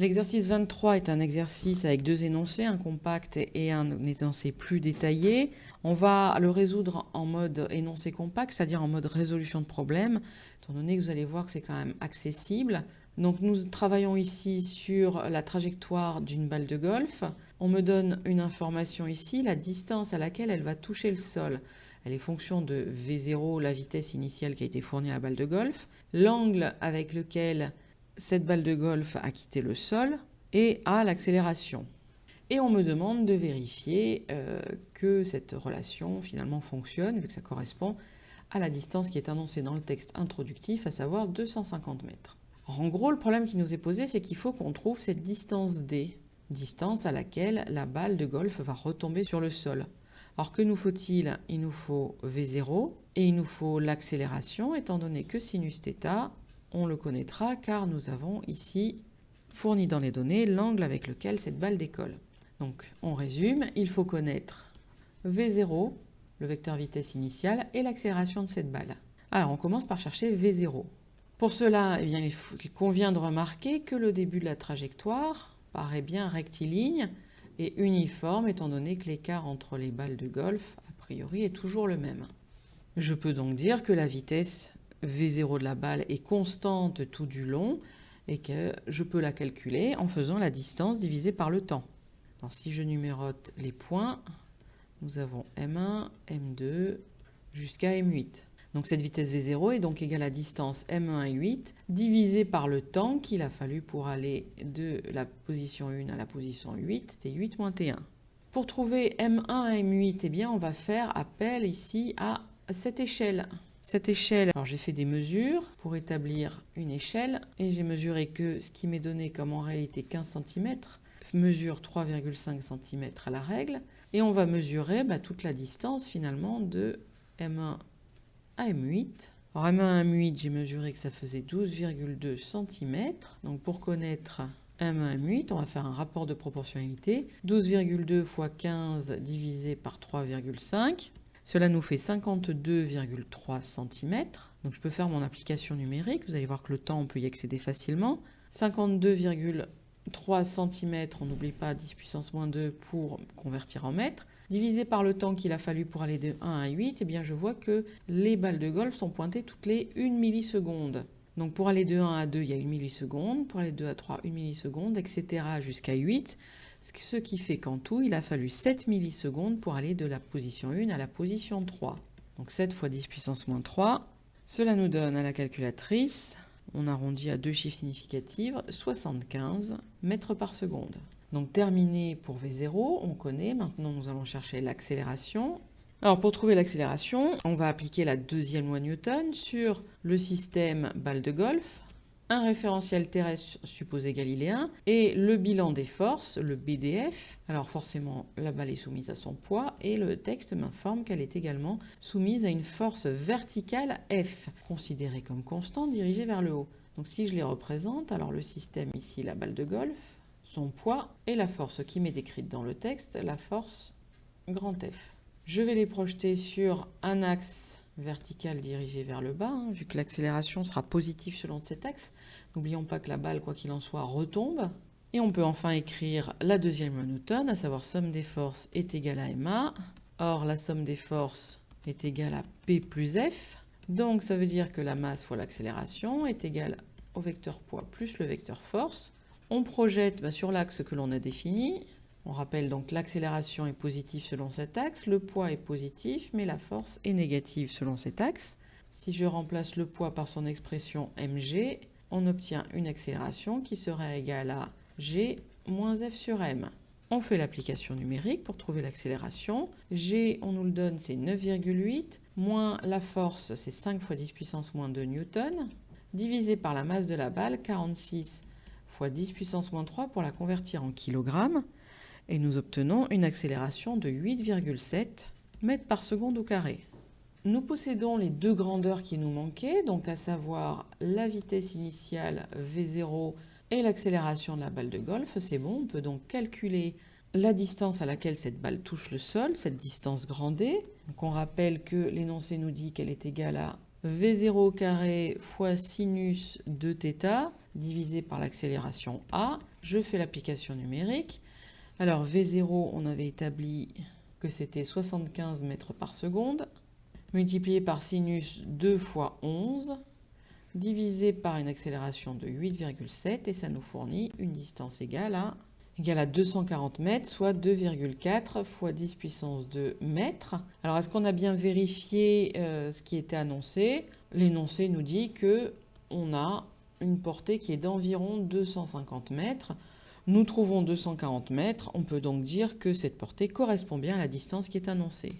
L'exercice 23 est un exercice avec deux énoncés, un compact et un énoncé plus détaillé. On va le résoudre en mode énoncé compact, c'est-à-dire en mode résolution de problème, étant donné que vous allez voir que c'est quand même accessible. Donc nous travaillons ici sur la trajectoire d'une balle de golf. On me donne une information ici, la distance à laquelle elle va toucher le sol. Elle est fonction de V0, la vitesse initiale qui a été fournie à la balle de golf, l'angle avec lequel cette balle de golf a quitté le sol et à l'accélération. Et on me demande de vérifier que cette relation finalement fonctionne, vu que ça correspond à la distance qui est annoncée dans le texte introductif, à savoir 250 mètres. Alors, en gros, le problème qui nous est posé, c'est qu'il faut qu'on trouve cette distance D, distance à laquelle la balle de golf va retomber sur le sol. Alors que nous faut-il? Il nous faut V0 et il nous faut l'accélération, étant donné que sinus θ, on le connaîtra car nous avons ici fourni dans les données l'angle avec lequel cette balle décolle. Donc on résume, il faut connaître V0, le vecteur vitesse initiale, et l'accélération de cette balle. Alors on commence par chercher V0. Pour cela, eh bien, il convient de remarquer que le début de la trajectoire paraît bien rectiligne et uniforme, étant donné que l'écart entre les balles de golf, a priori, est toujours le même. Je peux donc dire que la vitesse V0 de la balle est constante tout du long et que je peux la calculer en faisant la distance divisée par le temps. Alors si je numérote les points, nous avons M1, M2 jusqu'à M8. Donc cette vitesse V0 est donc égale à la distance M1 et 8 divisée par le temps qu'il a fallu pour aller de la position 1 à la position 8, T8 moins T1. Pour trouver M1 à M8, eh bien on va faire appel ici à cette échelle. Cette échelle, alors j'ai fait des mesures pour établir une échelle et j'ai mesuré que ce qui m'est donné comme en réalité 15 cm mesure 3,5 cm à la règle et on va mesurer toute la distance finalement de M1 à M8. Alors M1 à M8, j'ai mesuré que ça faisait 12,2 cm. Donc pour connaître M1 M8, on va faire un rapport de proportionnalité. 12,2 fois 15 divisé par 3,5. Cela nous fait 52,3 cm. Donc je peux faire mon application numérique. Vous allez voir que le temps, on peut y accéder facilement. 52,3 cm, on n'oublie pas 10 puissance moins 2 pour convertir en mètres. Divisé par le temps qu'il a fallu pour aller de 1 à 8, eh bien je vois que les balles de golf sont pointées toutes les 1 milliseconde. Donc pour aller de 1 à 2, il y a 1 milliseconde. Pour aller de 2 à 3, 1 milliseconde, etc. jusqu'à 8. Ce qui fait qu'en tout, il a fallu 7 millisecondes pour aller de la position 1 à la position 3. Donc 7 fois 10 puissance moins 3. Cela nous donne à la calculatrice, on arrondit à deux chiffres significatifs, 75 mètres par seconde. Donc terminé pour V0, on connaît. Maintenant, nous allons chercher l'accélération. Alors pour trouver l'accélération, on va appliquer la deuxième loi Newton sur le système balle de golf, un référentiel terrestre supposé galiléen et le bilan des forces, le BDF. Alors forcément, la balle est soumise à son poids et le texte m'informe qu'elle est également soumise à une force verticale F, considérée comme constante dirigée vers le haut. Donc si je les représente, alors le système ici, la balle de golf, son poids et la force qui m'est décrite dans le texte, la force grand F. Je vais les projeter sur un axe vertical dirigé vers le bas, vu que l'accélération sera positive selon cet axe. N'oublions pas que la balle, quoi qu'il en soit, retombe. Et on peut enfin écrire la deuxième loi Newton, à savoir somme des forces est égale à ma. Or, la somme des forces est égale à P plus F. Donc, ça veut dire que la masse fois l'accélération est égale au vecteur poids plus le vecteur force. On projette sur l'axe que l'on a défini. On rappelle donc l'accélération est positive selon cet axe, le poids est positif, mais la force est négative selon cet axe. Si je remplace le poids par son expression mg, on obtient une accélération qui sera égale à g moins f sur m. On fait l'application numérique pour trouver l'accélération. G, on nous le donne, c'est 9,8, moins la force, c'est 5 fois 10 puissance moins 2 newtons, divisé par la masse de la balle, 46 fois 10 puissance moins 3 pour la convertir en kilogrammes. Et nous obtenons une accélération de 8,7 mètres par seconde au carré. Nous possédons les deux grandeurs qui nous manquaient, donc à savoir la vitesse initiale V0 et l'accélération de la balle de golf. C'est bon, on peut donc calculer la distance à laquelle cette balle touche le sol, cette distance grand D. Donc on rappelle que l'énoncé nous dit qu'elle est égale à V0 au carré fois sinus de θ divisé par l'accélération A. Je fais l'application numérique. Alors V0, on avait établi que c'était 75 mètres par seconde, multiplié par sinus 2 fois 11, divisé par une accélération de 8,7, et ça nous fournit une distance égale à 240 mètres, soit 2,4 fois 10 puissance 2 mètres. Alors, est-ce qu'on a bien vérifié ce qui était annoncé? L'énoncé nous dit qu'on a une portée qui est d'environ 250 mètres. Nous trouvons 240 mètres, on peut donc dire que cette portée correspond bien à la distance qui est annoncée.